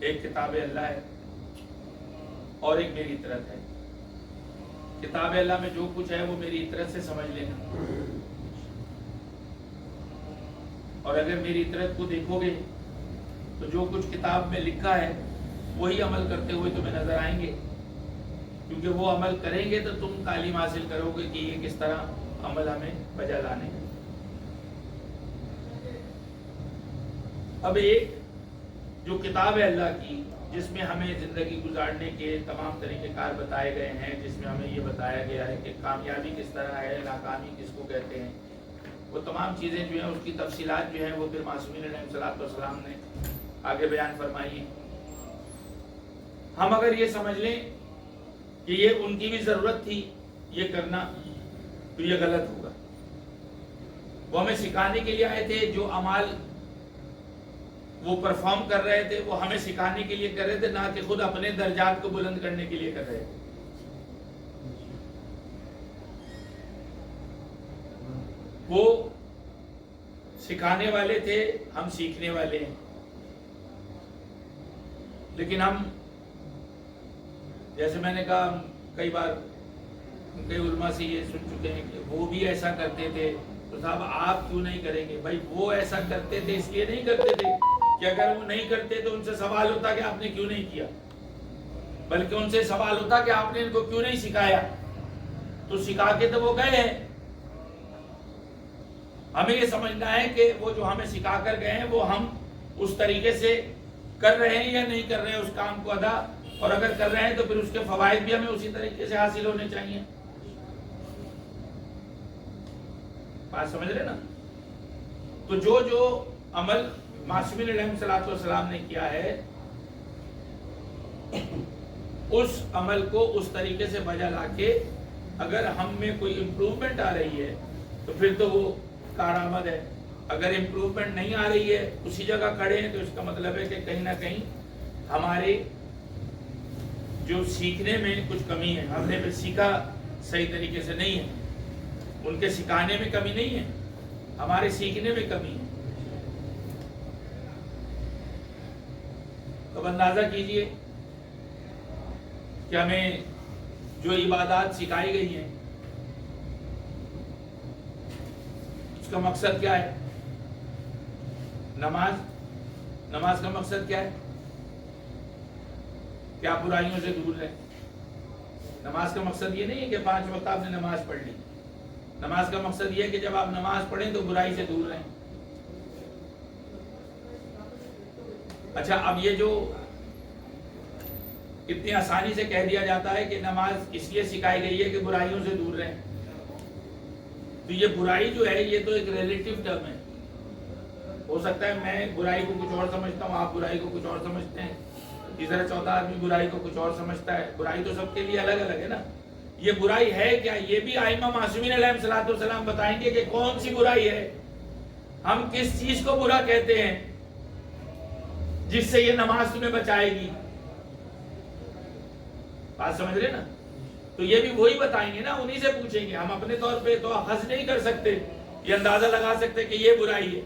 ایک کتاب اللہ ہے اور ایک میری اطرت ہے. کتاب اللہ میں جو کچھ ہے وہ میری اطرت سے سمجھ لینا, اور اگر میری اطرت کو دیکھو گے تو جو کچھ کتاب میں لکھا ہے وہی عمل کرتے ہوئے تمہیں نظر آئیں گے, کیونکہ وہ عمل کریں گے تو تم تعلیم حاصل کرو گے کہ یہ کس طرح عمل ہمیں بجا لانے ہیں. اب ایک جو کتاب ہے اللہ کی, جس میں ہمیں زندگی گزارنے کے تمام طریقہ کار بتائے گئے ہیں, جس میں ہمیں یہ بتایا گیا ہے کہ کامیابی کس طرح ہے, ناکامی کس کو کہتے ہیں, وہ تمام چیزیں جو ہیں اس کی تفصیلات جو ہیں وہ پھر معصومین علیہ الصلوۃ والسلام نے آگے بیان فرمائی ہیں. ہم اگر یہ سمجھ لیں کہ یہ ان کی بھی ضرورت تھی یہ کرنا, تو یہ غلط ہوگا. وہ ہمیں سکھانے کے لیے آئے تھے, جو اعمال وہ پرفارم کر رہے تھے وہ ہمیں سکھانے کے لیے کر رہے تھے, نہ کہ خود اپنے درجات کو بلند کرنے کے لیے کر رہے تھے. وہ سکھانے والے تھے, ہم سیکھنے والے ہیں. لیکن ہم, جیسے میں نے کہا, کئی بار کئی علماء سے یہ سن چکے ہیں کہ وہ بھی ایسا کرتے تھے, تو صاحب آپ کیوں نہیں کریں گے؟ بھائی وہ ایسا کرتے تھے اس لیے نہیں کرتے تھے کہ اگر وہ نہیں کرتے تو ان سے سوال ہوتا کہ آپ نے کیوں نہیں کیا, بلکہ ان سے سوال ہوتا کہ آپ نے ان کو کیوں نہیں سکھایا. تو سکھا کے تو وہ گئے ہیں. ہمیں یہ سمجھنا ہے کہ وہ جو ہمیں سکھا کر گئے ہیں وہ ہم اس طریقے سے کر رہے ہیں یا نہیں کر رہے ہیں اس کام کو ادا, اور اگر کر رہے ہیں تو پھر اس کے فوائد بھی ہمیں اسی طریقے سے حاصل ہونے چاہیے. بات سمجھ رہے نا؟ تو جو عمل معصومین علیہ الصلوۃ والسلام نے کیا ہے, اس عمل کو اس طریقے سے بجا لا کے اگر ہم میں کوئی امپروومنٹ آ رہی ہے تو پھر تو وہ کارآمد ہے. اگر امپروومنٹ نہیں آ رہی ہے, اسی جگہ کھڑے ہیں, تو اس کا مطلب ہے کہ کہیں نہ کہیں ہمارے جو سیکھنے میں کچھ کمی ہے, ہم نے پھر سیکھا صحیح طریقے سے نہیں ہے. ان کے سکھانے میں کمی نہیں ہے, ہمارے سیکھنے میں کمی ہے. تو اندازہ کیجئے کہ ہمیں جو عبادات سکھائی گئی ہیں اس کا مقصد کیا ہے؟ نماز کا مقصد کیا ہے؟ کہ آپ برائیوں سے دور رہیں. نماز کا مقصد یہ نہیں ہے کہ 5 وقت آپ نے نماز پڑھ لی. نماز کا مقصد یہ ہے کہ جب آپ نماز پڑھیں تو برائی سے دور رہیں. اچھا, اب یہ جو اتنی آسانی سے کہہ دیا جاتا ہے کہ نماز اس لیے سکھائی گئی ہے کہ برائیوں سے دور رہیں, تو یہ برائی جو ہے یہ تو ایک ریلیٹیو ٹرم ہے. ہو سکتا ہے میں برائی کو کچھ اور سمجھتا ہوں, آپ برائی کو کچھ اور سمجھتے ہیں, تیسرا چوتھا آدمی برائی کو کچھ اور سمجھتا ہے. برائی تو سب کے لیے الگ الگ ہے نا. یہ برائی ہے کیا, یہ بھی ائمہ معصومین علیہ الصلوۃ والسلام بتائیں گے کہ کون سی برائی ہے, ہم کس چیز کو برا کہتے ہیں جس سے یہ نماز تمہیں بچائے گی. بات سمجھ رہے نا؟ تو یہ بھی وہی بتائیں گے نا, انہی سے پوچھیں گے. ہم اپنے طور پہ تو حس نہیں کر سکتے, یہ اندازہ لگا سکتے کہ یہ برائی ہے.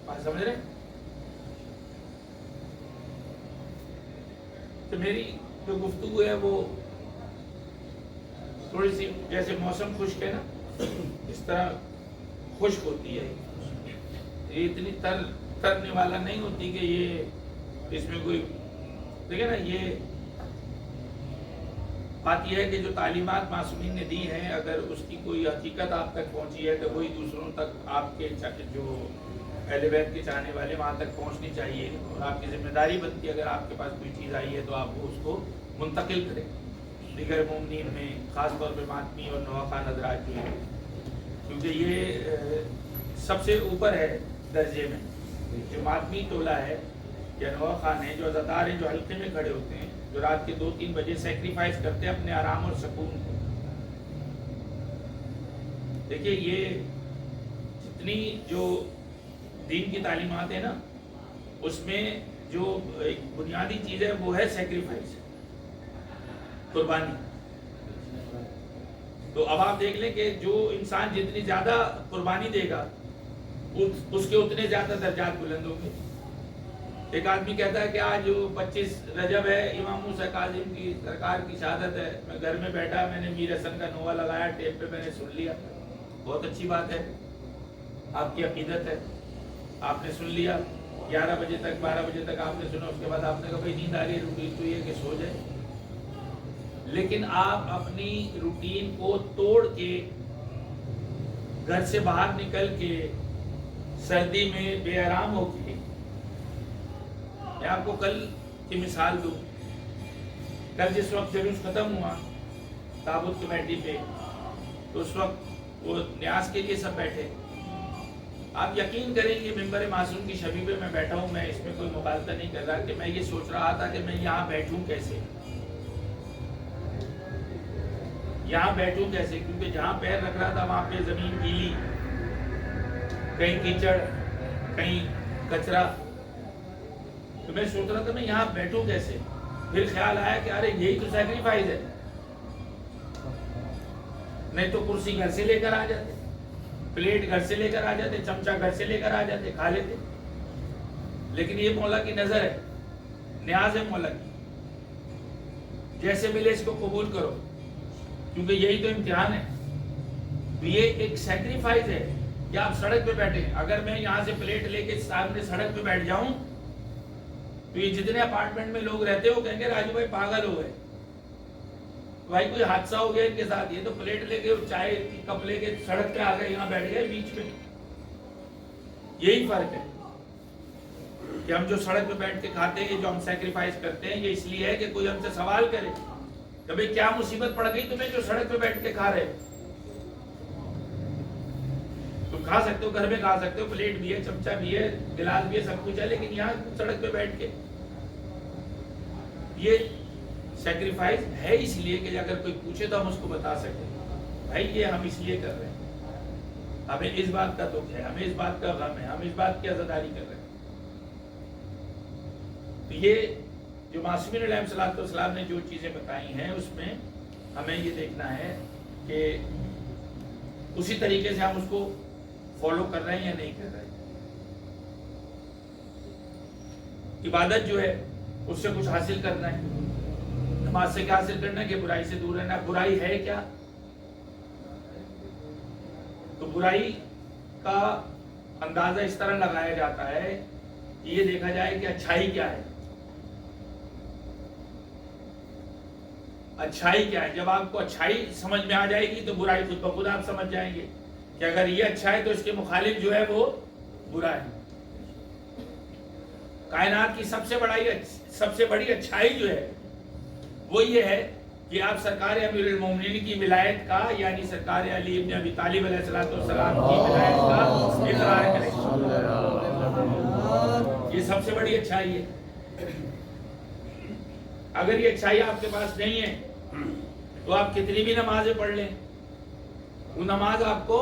بات سمجھ رہے؟ تو میری جو گفتگو ہے وہ تھوڑی سی جیسے موسم خشک ہے نا اس طرح خشک ہوتی ہے. یہ اتنی ترنے والا نہیں ہوتی کہ یہ اس میں کوئی دیکھیں نا. یہ بات یہ ہے کہ جو تعلیمات معصومین نے دی ہیں, اگر اس کی کوئی حقیقت آپ تک پہنچی ہے تو وہی دوسروں تک آپ کے جو اہل بیت کے چاہنے والے وہاں تک پہنچنی چاہیے, اور آپ کی ذمہ داری بنتی ہے اگر آپ کے پاس کوئی چیز آئی ہے تو آپ اس کو منتقل کریں دیگر مومنین میں, خاص طور پہ ماتمی اور نوخان حضرات جو ہیں, کیونکہ یہ سب سے اوپر ہے درجے میں. جو ماتمی ٹولہ ہے یا نوخان ہے, جو عزادار ہیں, جو حلقے میں کھڑے ہوتے ہیں, جو رات کے 2-3 بجے سیکریفائز کرتے ہیں اپنے آرام اور سکون کو. دیکھیے یہ جتنی جو دین کی تعلیمات ہیں نا, اس میں جو ایک بنیادی چیز ہے وہ ہے سیکریفائز, قربانی. تو اب آپ دیکھ لیں کہ جو انسان جتنی زیادہ قربانی دے گا اس کے اتنے زیادہ درجات بلند ہوں گے. ایک آدمی کہتا ہے کہ آج 25 رجب ہے، امام موسیٰ کاظم کی سرکار کی شہادت ہے، میں گھر میں بیٹھا، میں نے میر حسن کا نوحہ لگایا ٹیپ پہ، میں نے سن لیا. بہت اچھی بات ہے، آپ کی عقیدت ہے، آپ نے سن لیا. 11 بجے تک 12 بجے تک آپ نے سنا، اس کے بعد آپ نے کہا بھائی نیند آ رہی ہے، روٹین تو یہ کہ سو جائے. لیکن آپ اپنی روٹین کو توڑ کے گھر سے باہر نکل کے سردی میں بے آرام ہو کے، میں آپ کو کل کی مثال دوں. کل جس وقت جلوس ختم ہوا تابوت کمیٹی پہ، تو اس وقت وہ نیاز کے لیے سب بیٹھے. آپ یقین کریں کہ ممبر معصوم کی شبیہ پہ میں بیٹھا ہوں، میں اس میں کوئی مغالطہ نہیں کر رہا کہ میں یہ سوچ رہا تھا کہ میں یہاں بیٹھوں کیسے، یہاں بیٹھوں کیسے، کیونکہ جہاں پیر رکھ رہا تھا وہاں پہ زمین گیلی، کہیں کیچڑ، کہیں کچرا. تو میں سوچ رہا تھا میں یہاں بیٹھوں کیسے. پھر خیال آیا کہ ارے یہی تو سیکریفائز ہے. نہیں تو کرسی گھر سے لے کر آ جاتے، پلیٹ گھر سے لے کر آ جاتے، چمچہ گھر سے لے کر آ جاتے، کھا لیتے. لیکن یہ مولا کی نظر ہے، نیاز ہے مولا کی. جیسے ملے اس کو قبول کرو، کیونکہ یہی تو امتحان ہے. یہ ایک سیکریفائز ہے کہ آپ سڑک پہ بیٹھے ہیں. اگر میں یہاں سے پلیٹ لے کے سامنے سڑک پہ بیٹھ جاؤں تو یہ جتنے اپارٹمنٹ میں لوگ رہتے ہو کہیں گے راجو بھائی پاگل ہو گئے، بھائی کوئی حادثہ ہو گیا ان کے ساتھ. یہ تو پلیٹ لے کے چائے کی کپ لے کے سڑک پہ آ گئے، یہاں بیٹھ گئے بیچ میں. یہی فرق ہے کہ ہم جو سڑک پہ بیٹھ کے کھاتے ہیں، جو ہم سیکریفائز کرتے ہیں، یہ اس لیے ہے کہ کوئی ہم سے سوال کرے کہ بھئی کیا مصیبت پڑ گئی تمہیں جو سڑک پہ بیٹھ کے کھا رہے. تم کھا سکتے ہو، گھر میں کھا سکتے ہو، پلیٹ بھی ہے، چمچہ بھی ہے، گلاس بھی ہے، سب کچھ ہے، لیکن یہاں سڑک پہ بیٹھ کے یہ سیکریفائز ہے. اس لیے کہ اگر کوئی پوچھے تو ہم اس کو بتا سکیں بھائی یہ ہم اس لیے کر رہے ہیں، ہمیں اس بات کا دکھ ہے، ہمیں اس بات کا غم ہے، ہم اس بات کی عزاداری کر رہے ہیں. تو یہ جو معصومین علیہ الصلوۃ والسلام نے جو چیزیں بتائی ہیں، اس میں ہمیں یہ دیکھنا ہے کہ اسی طریقے سے ہم اس کو فالو کر رہے ہیں یا نہیں کر رہے ہیں. عبادت جو ہے اس سے کچھ حاصل کرنا ہے. نماز سے کیا حاصل کرنا ہے کہ برائی سے دور رہنا. برائی ہے کیا؟ تو برائی کا اندازہ اس طرح لگایا جاتا ہے کہ یہ دیکھا جائے کہ اچھائی کیا ہے. اچھائی کیا ہے؟ جب آپ کو اچھائی سمجھ میں آ جائے گی تو برائی خود بخود آپ سمجھ جائیں گے کہ اگر یہ اچھا ہے تو اس کے مخالف جو ہے وہ برا ہے. کائنات کی سب سے بڑی اچھائی جو ہے وہ یہ ہے کہ آپ سرکار امیر المومنین کی ولایت کا، یعنی سرکار علی ابن ابی طالب علیہ السلام کی ولایت کا اقرار کریں. یہ سب سے بڑی اچھائی ہے. اگر یہ اچھائی آپ کے پاس نہیں ہے تو آپ کتنی بھی نمازیں پڑھ لیں، وہ نماز آپ کو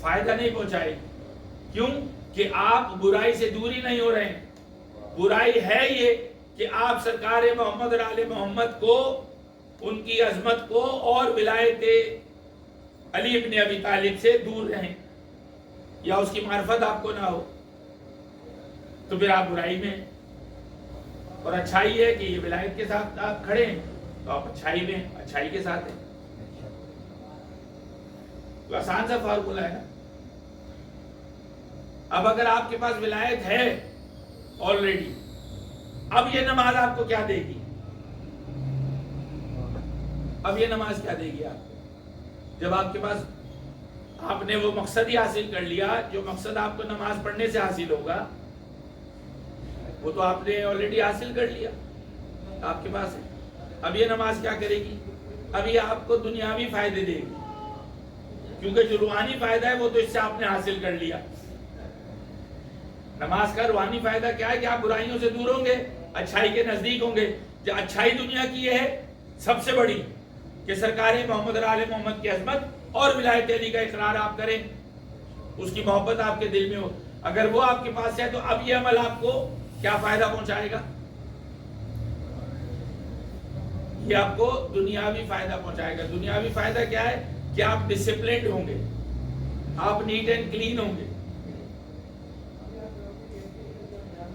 فائدہ نہیں پہنچائے. کیوں؟ کہ آپ برائی سے دوری نہیں ہو رہے ہیں. برائی ہے یہ کہ آپ سرکار محمد اور آل محمد کو، ان کی عظمت کو اور ولایت علی ابن ابی طالب سے دور رہیں، یا اس کی معرفت آپ کو نہ ہو، تو پھر آپ برائی میں. اور اچھائی ہے کہ یہ ولایت کے ساتھ آپ کھڑے ہیں تو آپ اچھائی میں، اچھائی کے ساتھ ہیں. تو آسان سا فارمولہ ہے نا. اب اگر آپ کے پاس ولایت ہے آلریڈی، اب یہ نماز آپ کو کیا دے گی؟ اب یہ نماز کیا دے گی آپ کو؟ جب آپ کے پاس آپ نے وہ مقصد ہی حاصل کر لیا، جو مقصد آپ کو نماز پڑھنے سے حاصل ہوگا وہ تو آپ نے آلریڈی حاصل کر لیا، آپ کے پاس ہے. اب یہ نماز کیا کرے گی؟ اب یہ آپ کو دنیاوی فائدے دے گی، کیونکہ جو روحانی فائدہ ہے وہ تو اس سے آپ نے حاصل کر لیا. نماز کا روحانی فائدہ کیا ہے کہ آپ برائیوں سے دور ہوں گے، اچھائی کے نزدیک ہوں گے. جو اچھائی دنیا کی یہ ہے سب سے بڑی کہ سرکار محمد اور آل محمد کی عظمت اور ولایت علی کا اقرار آپ کریں، اس کی محبت آپ کے دل میں ہو. اگر وہ آپ کے پاس ہے تو اب یہ عمل آپ کو کیا فائدہ پہنچائے گا؟ یہ آپ کو دنیاوی فائدہ پہنچائے گا. دنیاوی فائدہ کیا ہے کہ آپ ڈسپلنڈ ہوں گے، آپ نیٹ اینڈ کلین ہوں گے،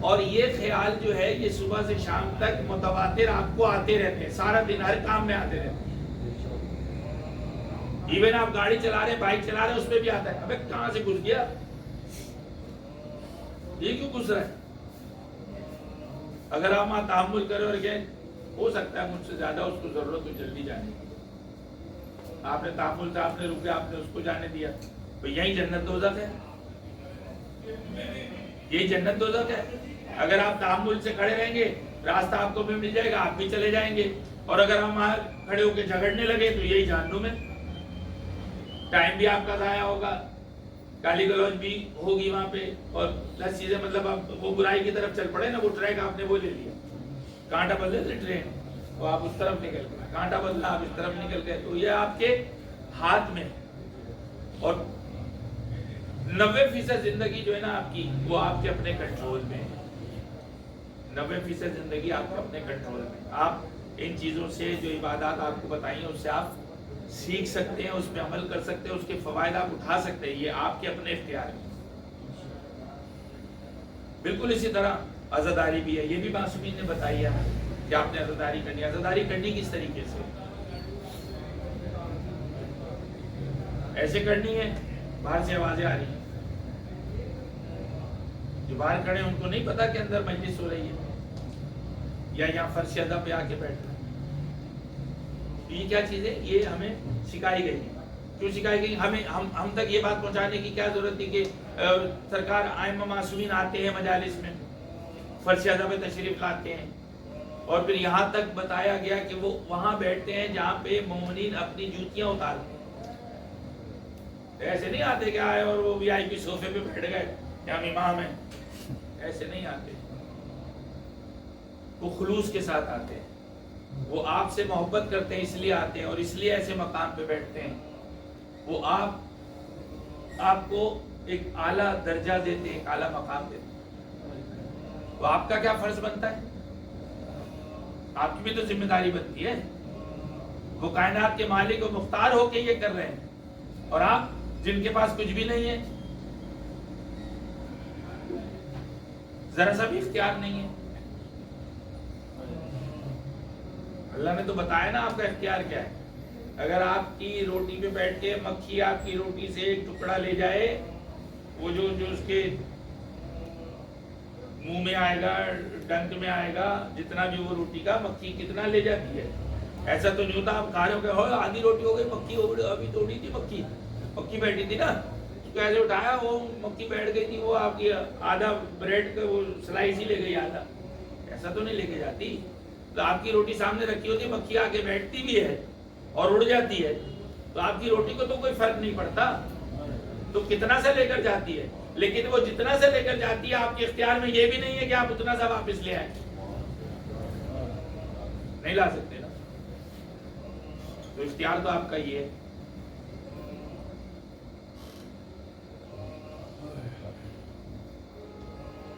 اور یہ خیال جو ہے یہ صبح سے شام تک متواتر آپ کو آتے رہتے ہیں، سارا دن ہر کام میں آتے رہتے ہیں. ایون آپ گاڑی چلا رہے ہیں، بائک چلا رہے ہیں، اس میں بھی آتا ہے ابے کہاں سے گھس گیا، یہ کیوں گھس رہا ہے. اگر آپ وہاں تحمل کریں اور کہیں ہو سکتا ہے مجھ سے زیادہ اس کو ضرورت ہو جلدی جانے کی، آپ نے تحمل سے آپ نے رکے، آپ نے اس کو جانے دیا، تو یہی جنت دوزخ ہے، یہی جنت دوزخ ہے. اگر آپ تحمل سے کھڑے رہیں گے راستہ آپ کو بھی مل جائے گا، آپ بھی چلے جائیں گے. اور اگر ہم وہاں کھڑے ہو کے جھگڑنے لگے تو یہی جہنم ہے، ٹائم بھی آپ کا ضائع ہوگا، گالی گلوچ بھی ہوگی وہاں پہ، اور 10 چیزیں مطلب آپ وہ برائی کی طرف چل پڑے نا، وہ ٹریک آپ نے وہ لے لیا، کانٹا بدلے تھے ٹرین تو آپ اس طرف نکل گئے، کانٹا بدلا آپ اس طرف نکل گئے، تو یہ آپ کے ہاتھ میں. اور 90% زندگی جو ہے نا آپ کی وہ آپ کے اپنے کنٹرول میں ہے، 90% زندگی آپ کے اپنے کنٹرول میں. آپ ان چیزوں سے جو عبادات آپ کو بتائی ہیں اس سے آپ سیکھ سکتے ہیں، اس پہ عمل کر سکتے ہیں، اس کے فوائد آپ اٹھا سکتے ہیں، یہ آپ کے اپنے اختیار میں. بالکل اسی طرح عزاداری بھی ہے، یہ بھی معصومین نے بتائی ہے کہ آپ نے عزاداری کرنی ہے. عزاداری کرنی کس طریقے سے؟ ایسے کرنی ہے باہر سے آوازیں آ رہی ہیں، جو باہر کھڑے ہیں ان کو نہیں پتا کہ اندر مجلس ہو رہی ہے، یا یہاں فرش ادا پہ آ کے بیٹھنا. یہ کیا چیز ہے؟ یہ ہمیں سکھائی گئی ہے. کیوں سکھائی گئی؟ ہم تک یہ بات پہنچانے کی کیا ضرورت تھی کہ سرکار ائمہ معصومین آتے ہیں مجالس میں، فرش ادا پہ تشریف لاتے ہیں، اور پھر یہاں تک بتایا گیا کہ وہ وہاں بیٹھتے ہیں جہاں پہ مومنین اپنی جوتیاں اتارتے ہیں. ایسے نہیں آتے کہ آئے اور وہ وی آئی پی صوفے پہ بیٹھ گئے کہ ہم امام ہیں، ایسے نہیں آتے. وہ خلوص کے ساتھ آتے ہیں، وہ آپ سے محبت کرتے ہیں اس لیے آتے ہیں، اور اس لیے ایسے مقام پہ بیٹھتے ہیں. وہ آپ کو ایک اعلیٰ درجہ دیتے ہیں، ایک اعلیٰ مقام دیتے ہیں. تو آپ کا کیا فرض بنتا ہے؟ آپ کی بھی تو ذمہ داری بنتی ہے. وہ کائنات کے مالک و مختار ہو کے یہ کر رہے ہیں، اور آپ جن کے پاس کچھ بھی نہیں ہے، ذرا سا بھی اختیار نہیں ہے. اللہ نے تو بتایا نا آپ کا اختیار کیا ہے. اگر آپ کی روٹی پہ بیٹھ کے مکھی آپ کی روٹی سے ایک ٹکڑا لے جائے، وہ جو اس کے منہ میں آئے گا، ڈنک میں آئے گا، جتنا بھی وہ روٹی کا، مکھی کتنا لے جاتی ہے. ایسا تو نہیں ہوتا آپ کھا رہے ہو کہ آدھی روٹی ہو گئی، مکھی ہو گئی، ابھی توڑی تھی مکھی بیٹھی تھی نا، اس کو ایسے اٹھایا وہ مکھی بیٹھ گئی تھی، وہ آپ کی آدھا بریڈ کا وہ سلائس ہی لے گئی آدھا. ایسا تو نہیں لے کے جاتی. تو آپ کی روٹی سامنے رکھی ہوتی، مکھی آ کے بیٹھتی بھی ہے اور اڑ جاتی ہے، تو آپ کی روٹی کو تو کوئی فرق نہیں پڑتا. تو کتنا سے لے کر جاتی ہے، لیکن وہ جتنا سے لے کر جاتی ہے آپ کے اختیار میں یہ بھی نہیں ہے کہ آپ اتنا سا واپس لے آئیں. نہیں لا سکتے نا. تو اختیار تو آپ کا یہ ہے.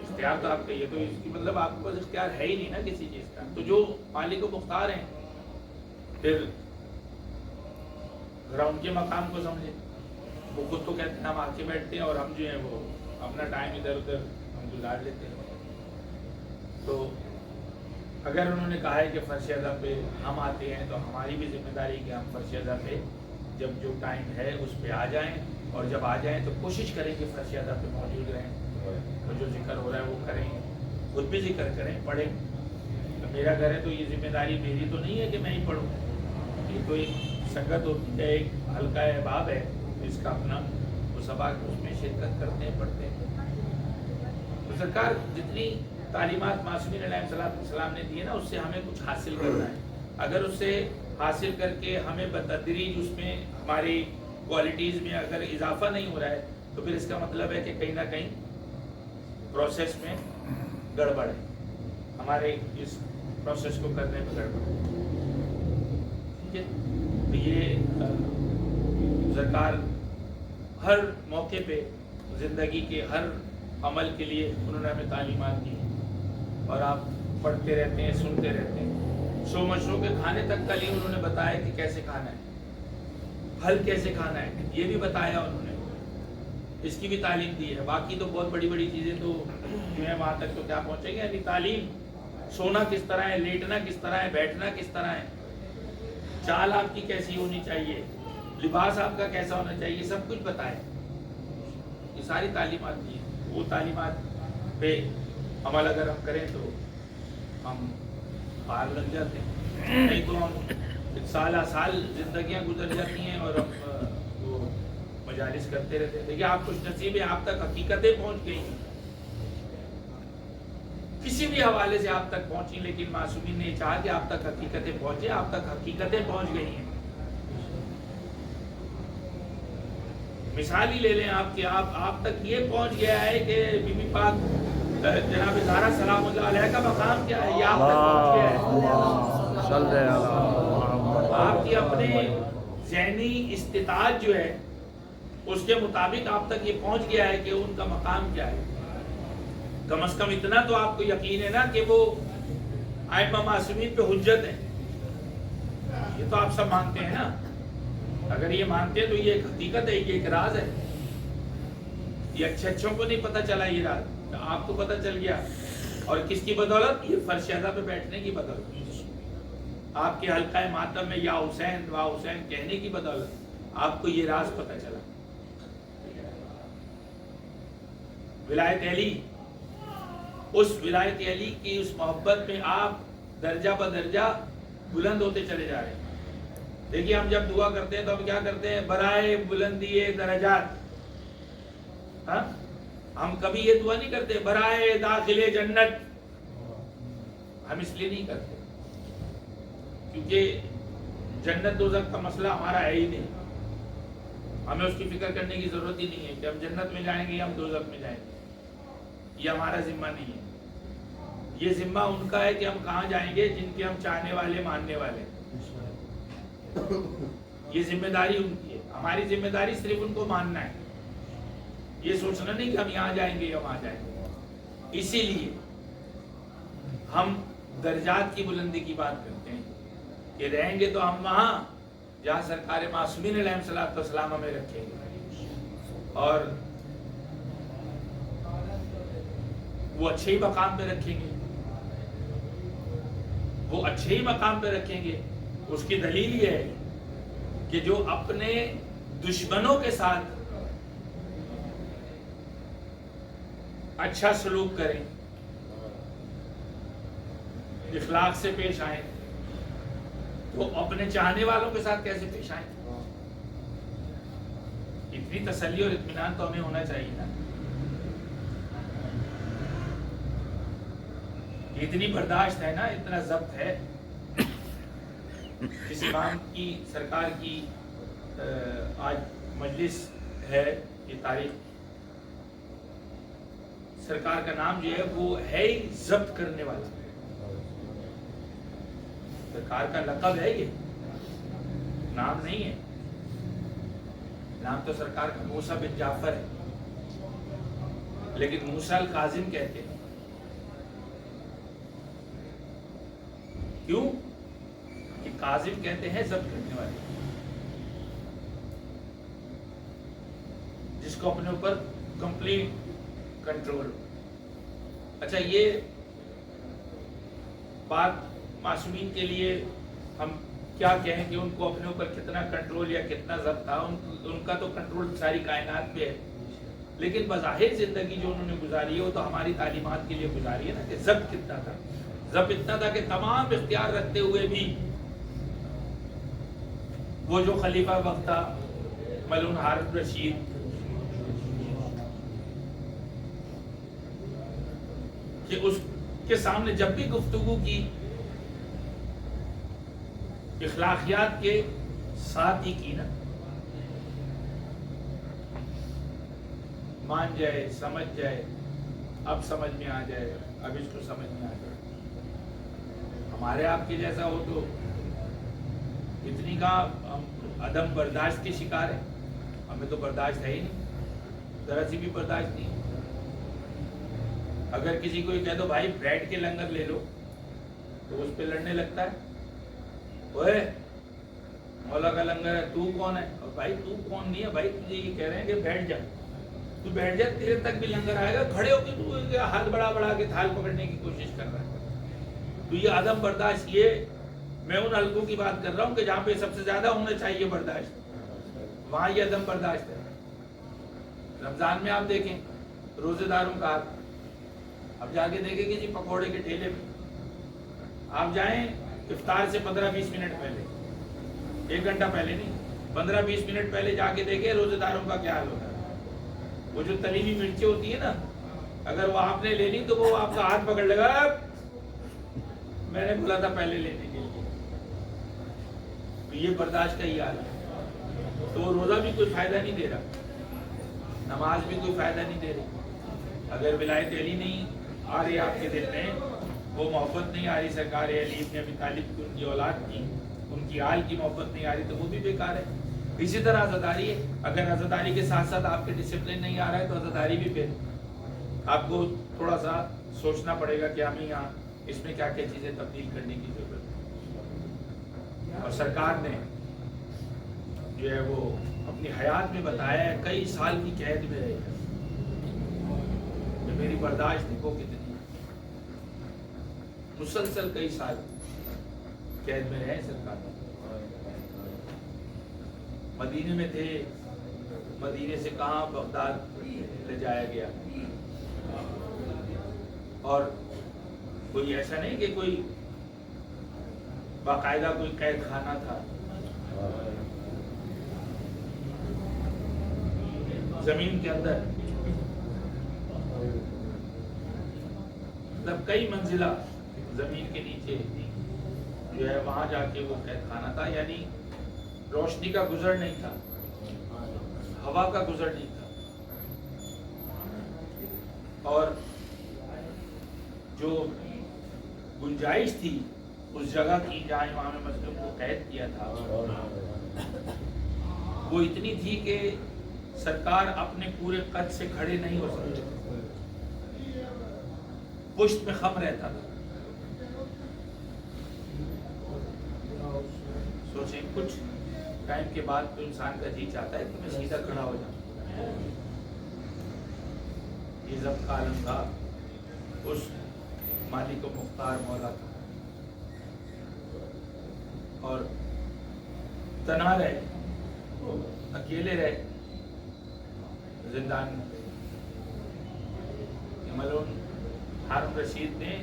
اختیار تو آپ کا یہ، تو اس کی مطلب آپ کے پاس اختیار ہے ہی نہیں نا کسی چیز کا. تو جو مالک و مختار ہیں پھر ذرا ان کے مقام کو سمجھیں. وہ خود تو کہتے ہیں ہم آ کے بیٹھتے ہیں اور ہم جو ہیں وہ اپنا ٹائم ادھر ادھر ہم گزار لیتے ہیں. تو اگر انہوں نے کہا ہے کہ فرش ادا پہ ہم آتے ہیں تو ہماری بھی ذمہ داری کہ ہم فرش ادا پہ جب جو ٹائم ہے اس پہ آ جائیں، اور جب آ جائیں تو کوشش کریں کہ فرش ادا پہ موجود رہیں، اور جو ذکر ہو رہا ہے وہ کریں، خود بھی ذکر کریں، پڑھیں. میرا گھر ہے تو یہ ذمہ داری میری تو نہیں ہے کہ میں ہی پڑھوں. یہ تو ایک سنگت ہوتی ہے، ایک حلقہ احباب ہے، اس کا اپنا وہ سبا اس میں شرکت کرتے ہیں، پڑھتے ہیں. تو سرکار جتنی تعلیمات معصومین علیہ السلام نے دی ہے نا، اس سے ہمیں کچھ حاصل کرنا ہے. اگر اس سے حاصل کر کے ہمیں بتدریج اس میں ہماری کوالٹیز میں اگر اضافہ نہیں ہو رہا ہے تو پھر اس کا مطلب ہے کہ کہیں نہ کہیں پروسیس میں گڑبڑ ہے، ہمارے اس پروسیس کو کرنے میں گڑبڑ ہے. ٹھیک ہے. تو یہ سرکار ہر موقع پہ زندگی کے ہر عمل کے لیے انہوں نے ہمیں تعلیمات دی، اور آپ پڑھتے رہتے ہیں، سنتے رہتے ہیں. شو مشرو کے کھانے تک کا لیے انہوں نے بتایا کہ کیسے کھانا ہے، پھل کیسے کھانا ہے، یہ بھی بتایا انہوں نے. اس کی بھی تعلیم دی ہے. باقی تو بہت بڑی بڑی چیزیں تو جو ہے وہاں تک تو کیا پہنچیں گے. یعنی تعلیم، سونا کس طرح ہے، لیٹنا کس طرح ہے، بیٹھنا کس طرح ہے، چال آپ کی کیسی ہونی چاہیے، لباس آپ کا کیسا ہونا چاہیے، سب کچھ بتائے. یہ ساری تعلیمات دی ہیں. وہ تعلیمات پہ عمل اگر ہم کریں تو ہم پار لگ جاتے ہیں، نہیں تو ہم سالہ سال زندگیاں گزر جاتی ہیں اور ہم وہ مجالس کرتے رہتے ہیں. دیکھیے آپ خوش نصیب ہیں، آپ تک حقیقتیں پہنچ گئی ہیں، کسی بھی حوالے سے آپ تک پہنچی، لیکن معصومین نے چاہا کہ آپ تک حقیقتیں پہنچے. آپ تک حقیقتیں پہنچ گئی ہیں. مثال ہی لے لیں آپ کہ آپ تک یہ پہنچ گیا ہے کہ بی بی پاک جناب زہرا سلام اللہ علیہ کا مقام کیا ہے، یہ آپ تک پہنچ گیا ہے. آپ کی اپنے ذہنی استطاعت جو ہے اس کے مطابق آپ تک یہ پہنچ گیا ہے کہ ان کا مقام کیا ہے. کم از کم اتنا تو آپ کو یقین ہے نا کہ وہ ائمہ معصومین پہ حجت ہے. یہ تو آپ سب مانتے ہیں نا. اگر یہ مانتے ہیں تو یہ ایک حقیقت ہے، یہ ایک راز ہے. یہ اچھوں کو نہیں پتہ چلا یہ راز، آپ کو پتہ چل گیا. اور کس کی بدولت؟ یہ فرشیدہ پہ بیٹھنے کی بدولت. آپ کے حلقہ ماتم میں یا حسین وا حسین کہنے کی بدولت آپ کو یہ راز پتہ چلا. ولایت علی، اس ولایت علی کی اس محبت میں آپ درجہ بدرجہ بلند ہوتے چلے جا رہے ہیں. دیکھیے ہم جب دعا کرتے ہیں تو ہم کیا کرتے ہیں؟ برائے بلندی درجات. ہاں، ہم کبھی یہ دعا نہیں کرتے برائے داخل جنت. ہم اس لیے نہیں کرتے کیونکہ جنت دوزخ کا مسئلہ ہمارا ہے ہی نہیں. ہمیں اس کی فکر کرنے کی ضرورت ہی نہیں ہے کہ ہم جنت میں جائیں گے یا ہم دوزخ میں جائیں گے. یہ ہمارا ذمہ نہیں ہے. یہ ذمہ ان کا ہے کہ ہم کہاں جائیں گے جن کے ہم چاہنے والے ماننے والے. یہ ذمہ داری ان کی ہے. ہماری ذمہ داری صرف ان کو ماننا ہے، یہ سوچنا نہیں کہ ہم یہاں جائیں گے یا وہاں جائیں گے. اسی لیے ہم درجات کی بلندی کی بات کرتے ہیں کہ رہیں گے تو ہم وہاں جہاں سرکار معصومین علیہ الصلوۃ والسلام ہمیں رکھیں گے، اور وہ اچھے ہی مقام پہ رکھیں گے. وہ اچھے ہی مقام پہ رکھیں گے. اس کی دلیل یہ ہے کہ جو اپنے دشمنوں کے ساتھ اچھا سلوک کریں، اخلاق سے پیش آئیں، تو اپنے چاہنے والوں کے ساتھ کیسے پیش آئیں؟ اتنی تسلی اور اطمینان تو ہمیں ہونا چاہیے نا. اتنی برداشت ہے نا، اتنا ضبط ہے. اس امام کی سرکار کی آج مجلس ہے، یہ تاریخ، سرکار کا نام جو ہے وہ ہے ہی ضبط کرنے والا. سرکار کا لقب ہے، یہ نام نہیں ہے. نام تو سرکار کا موسیٰ بن جعفر ہے، لیکن موسیٰ الکاظم کہتے ہیں. کیوں کہ کاظم کہتے ہیں ضبط کرنے والے، جس کو اپنے اوپر کمپلیٹ کنٹرول. اچھا، یہ بات معصومین کے لیے ہم کیا کہیں کہ ان کو اپنے اوپر کتنا کنٹرول یا کتنا ضبط تھا. ان کا تو کنٹرول ساری کائنات پہ ہے، لیکن بظاہر زندگی جو انہوں نے گزاری ہے وہ تو ہماری تعلیمات کے لیے گزاری ہے نا. کہ ضبط کتنا تھا؟ ضبط اتنا تھا کہ تمام اختیار رکھتے ہوئے بھی وہ جو خلیفہ وقت تھا ملعون ہارون رشید، کہ اس کے سامنے جب بھی گفتگو کی اخلاقیات کے ساتھ ہی کی نا. مان جائے، سمجھ جائے، اب سمجھ میں آ جائے، اب اس کو سمجھ میں آ جائے. ہمارے آپ کے جیسا ہو تو اتنی کا ہم عدم برداشت کے شکار ہیں. ہمیں تو برداشت ہے ہی نہیں، ذرا سی بھی برداشت نہیں. اگر کسی کو یہ کہہ دو بھائی بریڈ کے لنگر لے لو تو اس پہ لڑنے لگتا ہے. اوے مولا کا لنگر ہے، تو کون ہے؟ اور بھائی تو کون نہیں ہے بھائی، تجھے یہ کہہ رہے ہیں کہ بیٹھ جا. تو بیٹھ جا، تیرے تک بھی لنگر آئے گا، کھڑے ہو کے تو ہاتھ بڑا کے تھال پکڑنے کی کوشش کر رہا ہے. تو یہ عدم برداشت، یہ میں ان حلقوں کی بات کر رہا ہوں کہ جہاں پہ سب سے زیادہ ہونا چاہیے برداشت، وہاں یہ عدم برداشت ہے. رمضان میں آپ دیکھیں روزے داروں کا حال، اب جا کے دیکھیں کہ جی پکوڑے کے ٹھیلے میں آپ جائیں افطار سے 15-20 منٹ پہلے، 1 گھنٹہ پہلے نہیں، 15-20 منٹ پہلے جا کے دیکھیں روزے داروں کا کیا حال ہوتا ہے. وہ جو تلی ہوئی مرچیں ہوتی ہے نا، اگر وہ آپ نے لے لی تو وہ آپ کا ہاتھ پکڑ لے گا، میں نے بولا تھا پہلے لینے کے لیے. تو یہ برداشت کا ہی حال ہے. تو وہ روزہ بھی کوئی فائدہ نہیں دے رہا، نماز بھی کوئی فائدہ نہیں دے رہی. اگر ولایت علی نہیں آ رہی آپ کے دل میں، وہ محبت نہیں آ رہی سرکار علی ابن ابی طالب کی، ان کی اولاد کی، ان کی آل کی محبت نہیں آ رہی، تو وہ بھی بیکار ہے. اسی طرح عزاداری ہے، اگر عزاداری کے ساتھ ساتھ آپ کے ڈسپلن نہیں آ رہا ہے تو عزاداری بھی پھر آپ کو تھوڑا سا سوچنا پڑے گا کہ ہمیں یہاں اس میں کیا کیا چیزیں تبدیل کرنے کی ضرورت ہے. اور سرکار نے جو ہے وہ اپنی حیات میں بتایا ہے، کئی سال کی قید میں رہے کہ میری برداشت دیکھو کتنی، مسلسل کئی سال قید میں رہے سرکار. مدینے میں تھے، مدینے سے کہاں بغداد لے جایا گیا. اور کوئی ایسا نہیں کہ کوئی باقاعدہ کوئی قید خانہ تھا، زمین کے اندر مطلب کئی منزلہ زمین کے نیچے جو ہے وہاں جا کے وہ قید خانہ تھا. یعنی روشنی کا گزر نہیں تھا، ہوا کا گزر نہیں تھا. اور جو گنجائش تھی اس جگہ کی جہاں امام مسلم کو قید کیا تھا، وہ اتنی تھی کہ سرکار اپنے پورے قد سے کھڑے نہیں ہو سکتے، پشت میں خم رہتا تھا. سوچیں کچھ ٹائم کے بعد تو انسان کا جی چاہتا ہے کہ میں سیدھا کھڑا ہو جاؤں. یہ ضبط کا عالم تھا، اس مالک و مختار مولا تھا، اور تنہا رہے، اکیلے رہے زندان میں. ملون ہارون رشید نے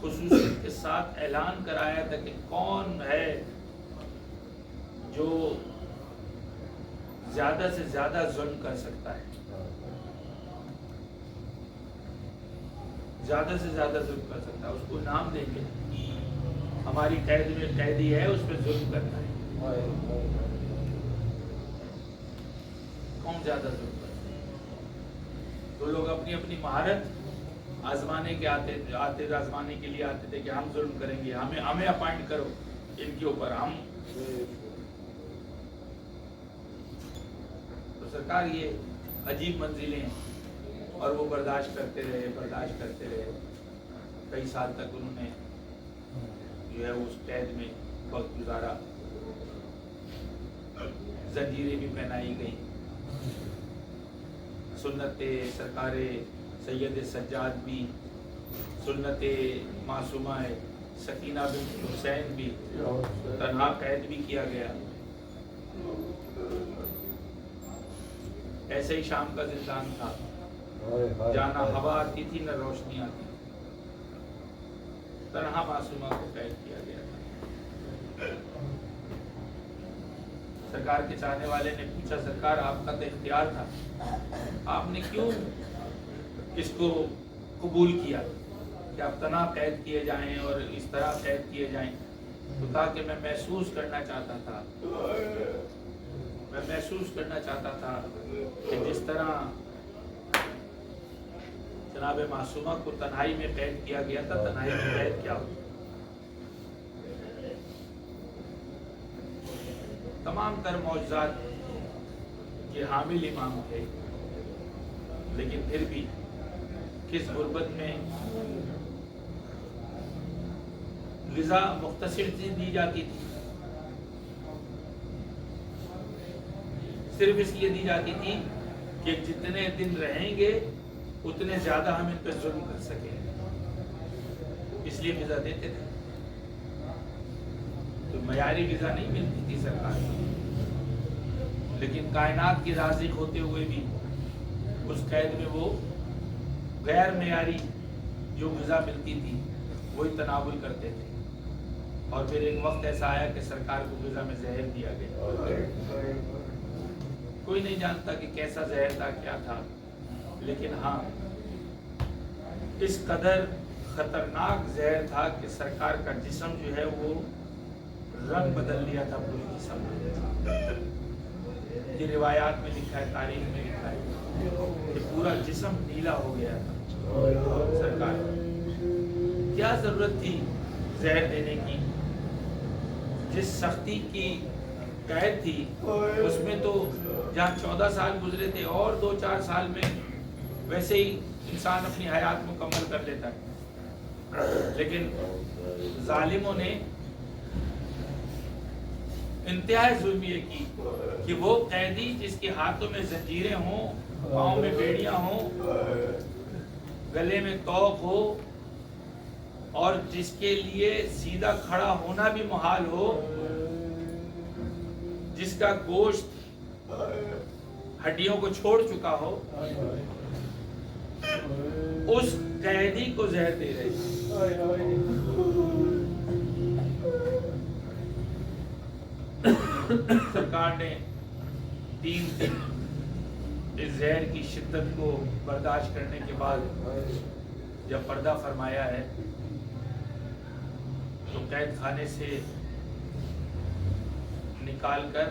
خصوصیت کے ساتھ اعلان کرایا تھا کہ کون ہے جو زیادہ سے زیادہ ظلم کر سکتا ہے، زیادہ سے زیادہ ظلم کر سکتا ہے، اس کو نام دیں گے. ہماری قید میں قیدی ہے، اس پہ ظلم کرنا ہے، کون زیادہ ظلم کرتا ہے. تو لوگ اپنی اپنی مہارت آزمانے کے آزمانے کے لیے آتے تھے کہ ہم ظلم کریں گے، ہمیں اپائنٹ کرو ان کے اوپر. ہم تو سرکار یہ عجیب منزلیں، اور وہ برداشت کرتے رہے. کئی سال تک انہوں نے جو ہے اس قید میں وقت گزارا. زنجیریں بھی پہنائی گئی. سنت سرکار سید سجاد بھی، سنت معصومہ سکینہ بنت حسین بھی، تنہا قید بھی کیا گیا. ایسے ہی شام کا زندان تھا، جہاں نہ ہوا آتی تھی نہ روشنی آتی تھی. تنہا معصومہ کو قید کیا گیا تھا. سرکار کے چاہنے والے نے پوچھا سرکار آپ کا تو اختیار تھا، آپ نے کیوں اس کو قبول کیا کہ آپ تنہا قید کیے جائیں اور اس طرح قید کیے جائیں؟ تو کہا کہ میں محسوس کرنا چاہتا تھا کہ جس طرح جناب معصومہ کو تنہائی میں قید کیا گیا تھا، تنہائی میں قید کیا ہو. تمام تر معجزات کے حامل امام تھے، لیکن پھر بھی کس غربت میں غذا مختصر دی جاتی تھی، صرف اس لیے دی جاتی تھی کہ جتنے دن رہیں گے اتنے زیادہ ہم ان پہ ظلم کر سکیں، اس لیے ویزا دیتے تھے۔ تو معیاری ویزا نہیں ملتی تھی سرکار کو، لیکن کائنات کی رازق ہوتے ہوئے بھی اس قید میں وہ غیر معیاری جو غذا ملتی تھی وہی تناول کرتے تھے، اور پھر ایک وقت ایسا آیا کہ سرکار کو غذا میں زہر دیا گیا۔ کوئی نہیں جانتا کہ کیسا زہر تھا، کیا تھا، لیکن ہاں اس قدر خطرناک زہر تھا کہ سرکار کا جسم جو ہے وہ رنگ بدل لیا تھا پورے جسم میں۔ یہ روایات میں لکھا ہے، تاریخ میں لکھا ہے کہ پورا جسم نیلا ہو گیا تھا سرکار۔ کیا ضرورت تھی زہر دینے کی؟ جس سختی کی قید تھی اس میں تو جہاں 14 سال گزرے تھے اور 2-4 سال میں ویسے ہی انسان اپنی حیات مکمل کر لیتا ہے، لیکن ظالموں نے انتہائی ظلم یہ کی کہ وہ قیدی جس کے ہاتھوں میں زنجیریں ہوں، پاؤں میں بیڑیاں ہوں، گلے میں طوق ہو، اور جس کے لیے سیدھا کھڑا ہونا بھی محال ہو، جس کا گوشت ہڈیوں کو چھوڑ چکا ہو، اس قیدی کو زہر دے رہے ہیں۔ سرکار نے 3 دن اس زہر کی شدت کو برداشت کرنے کے بعد جب پردہ فرمایا ہے تو قید خانے سے نکال کر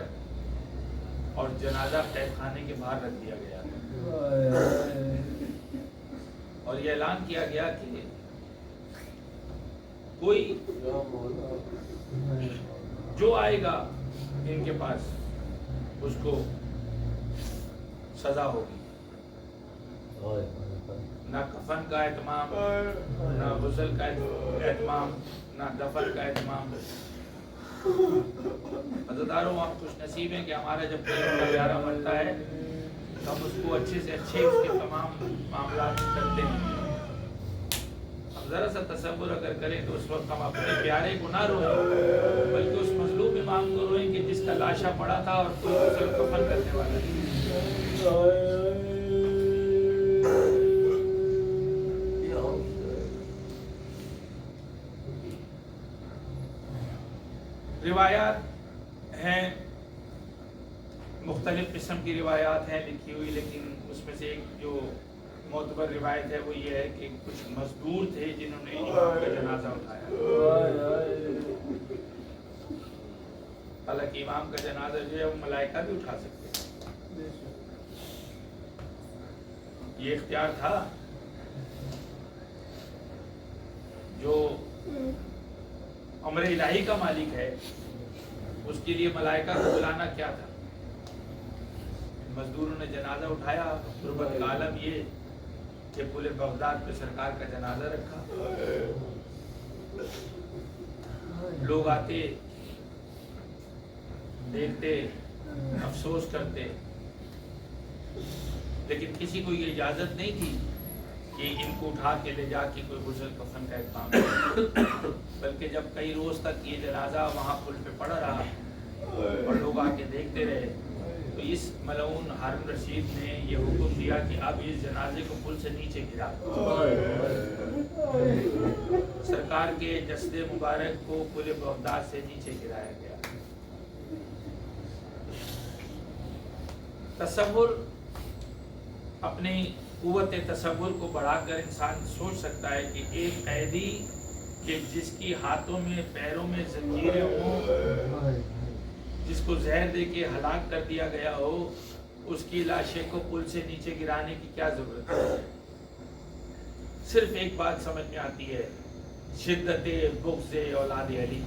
اور جنازہ قید خانے کے باہر رکھ دیا گیا اور یہ اعلان کیا گیا کہ کوئی جو آئے گا ان کے پاس اس کو سزا ہوگی، نہ کفن کا اہتمام، نہ غسل کا اہتمام، نہ دفن کا اہتمام۔ عزیزداروں، ہم خوش نصیب ہیں کہ ہمارا جب کوئی بڑا پیارا مرتا ہے ہم اس کو اچھے سے اچھے اس کے تمام معاملات کرتے ہیں۔ ہم ذرا سا تصور اگر کریں تو اس وقت ہم اپنے پیارے کو نہ روئیں بلکہ اس مظلوم امام کو روئیں کہ جس کا لاشا پڑا تھا اور کوئی غسل کفن کرنے والا نہیں۔ روایات ہیں، مختلف قسم کی روایات ہیں لکھی ہوئی، لیکن اس میں سے ایک جو معتبر روایت ہے وہ یہ ہے کہ کچھ مزدور تھے جنہوں نے امام کا جنازہ اٹھایا۔ حالانکہ امام کا جنازہ جو ہے وہ ملائکہ بھی اٹھا سکتے ہیں، یہ اختیار تھا۔ جو امر الہی کا مالک ہے اس کے لیے ملائکہ کو بلانا کیا تھا؟ مزدوروں نے جنازہ اٹھایا، غربت کا عالم یہ کہ پورے بغداد پہ سرکار کا جنازہ رکھا، لوگ آتے دیکھتے افسوس کرتے، لیکن کسی کو یہ اجازت نہیں تھی کہ ان کو اٹھا کے لے جا کے کوئی غسل کفن کا اہتمام کرے، بلکہ جب کئی روز تک یہ جنازہ وہاں پل پہ پڑا رہا اور لوگ آ کے دیکھتے رہے تو اس ملعون ہارون رشید نے یہ حکم دیا کہ اب اس جنازے کو پل سے نیچے گرا۔ سرکار کے جسد مبارک کو پل بغداد سے نیچے گرایا گیا۔ تصور، اپنی قوت تصور کو بڑھا کر انسان سوچ سکتا ہے کہ ایک قیدی کہ جس کی ہاتھوں میں پیروں میں زنجیریں ہوں، جس کو زہر دے کے ہلاک کر دیا گیا ہو، اس کی لاشیں کو پل سے نیچے گرانے کی کیا ضرورت ہے؟ صرف ایک بات سمجھ میں آتی ہے، شدت بغض اولاد علی۔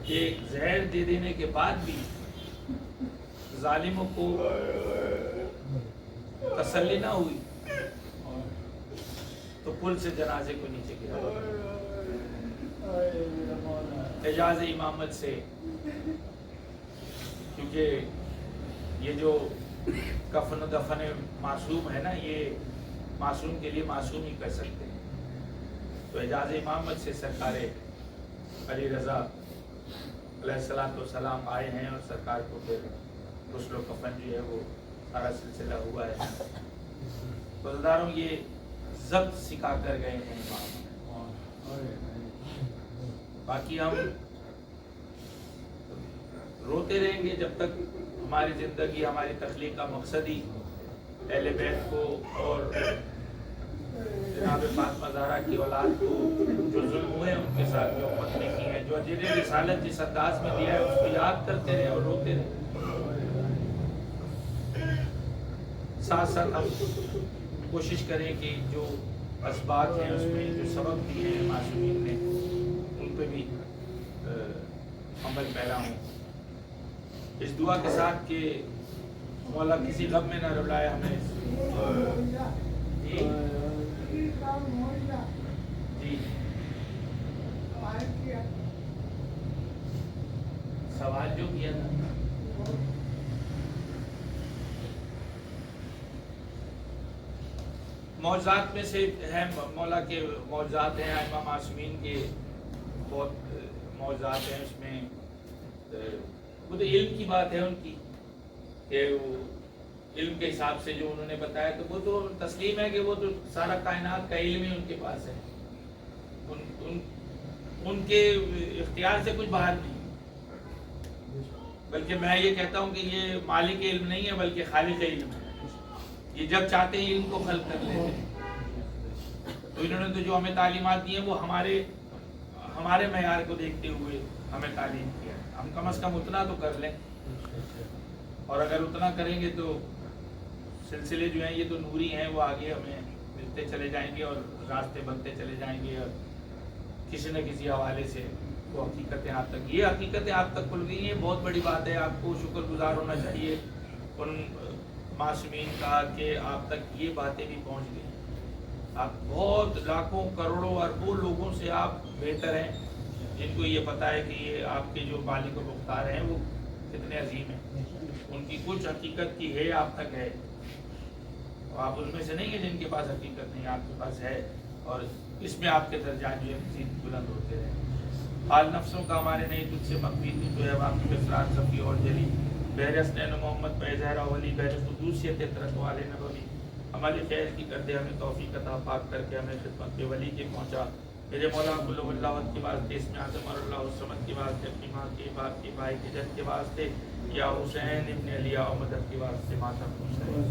کہ زہر دے دینے کے بعد بھی ظالموں کو تسلی نہ ہوئی تو پل سے جنازے کو نیچے گرا، اعجاز امامت سے، کیونکہ یہ جو کفن و دفن معصوم ہے نا، یہ معصوم کے لیے معصوم ہی کر سکتے ہیں. تو اعجاز امامت سے سرکار علی رضا علیہ السلام آئے ہیں اور سرکار کو پھر غسل و کفن جو ہے وہ سارا سلسلہ ہوا ہے. بزداروں یہ ضبط سکھا کر گئے ہیں امام. باقی ہم روتے رہیں گے جب تک ہماری زندگی، ہماری تخلیق کا مقصد ہی اہل بیت کو اور جناب فاطمہ زہرا کی اولاد کو جو ظلم ہوئے ان کے ساتھ جو امت نے کی ہے، جو جنہیں رسالت جس انداز میں دیا ہے اس کو یاد کرتے رہے اور روتے رہے. ساتھ ساتھ ہم کوشش کریں کہ جو اسباب ہیں اس میں جو سبب دیے ہیں معصومین نے ان پہ بھی عمل پیرا ہوں. اس دعا کے ساتھ کہ مولا کسی غم میں نہ رلائے ہمیں. جی جی سوال جو کیا تھا معجزات میں سے ہے، مولا کے معجزات ہیں، ائمہ معصومین کے بہت معجزات ہیں. اس میں وہ تو علم کی بات ہے ان کی کہ وہ علم کے حساب سے جو انہوں نے بتایا تو وہ تو تسلیم ہے کہ وہ تو سارا کائنات کا علم ہی ان کے پاس ہے. ان کے اختیار سے کچھ باہر نہیں. بلکہ میں یہ کہتا ہوں کہ یہ مالک علم نہیں ہے بلکہ خالق علم ہے. یہ جب چاہتے ہیں علم کو خلق کر لیتے ہیں. تو انہوں نے تو جو ہمیں تعلیمات دی ہیں وہ ہمارے معیار کو دیکھتے ہوئے ہمیں تعلیم کیا ہے. ہم کم از کم اتنا تو کر لیں، اور اگر اتنا کریں گے تو سلسلے جو ہیں یہ تو نوری ہیں، وہ آگے ہمیں ملتے چلے جائیں گے اور راستے بنتے چلے جائیں گے، اور کسی نہ کسی حوالے سے وہ حقیقتیں آپ تک، یہ حقیقتیں آپ تک کھل گئی ہیں. بہت بڑی بات ہے. آپ کو شکر گزار ہونا چاہیے ان معصومین کا کہ آپ تک یہ باتیں بھی پہنچ گئی. آپ بہت لاکھوں کروڑوں اربوں لوگوں سے آپ بہتر ہیں جن کو یہ پتہ ہے کہ یہ آپ کے جو مالک و مختار ہیں وہ کتنے عظیم ہیں. ان کی کچھ حقیقت کی ہے آپ تک ہے. آپ ان میں سے نہیں ہیں جن کے پاس حقیقت نہیں، آپ کے پاس ہے، اور اس میں آپ کے درجات جو ہے مزید بلند ہوتے رہے. حال نفسوں کا ہمارے نہیں تجھ سے مقبی تو ہے واقعی اسرار صفی اور جلی بہر حسنین محمد پہ زہرا ولی بہر قدوسیت ترک والے نبوی. ہماری خیر کی کر دے، ہمیں توفیق عطا پاک کر کے ہمیں خدمت کے ولی کے پہنچا. میرے مولا کل اللہ کے واسطے، اس میں اعظم اور اللہ الصمد کے واسطے، اپنی ماں کے باپ کے بھائی کے جد کے واسطے، یا حسین ابن علی و مدد کے واسطے ماتم حسین.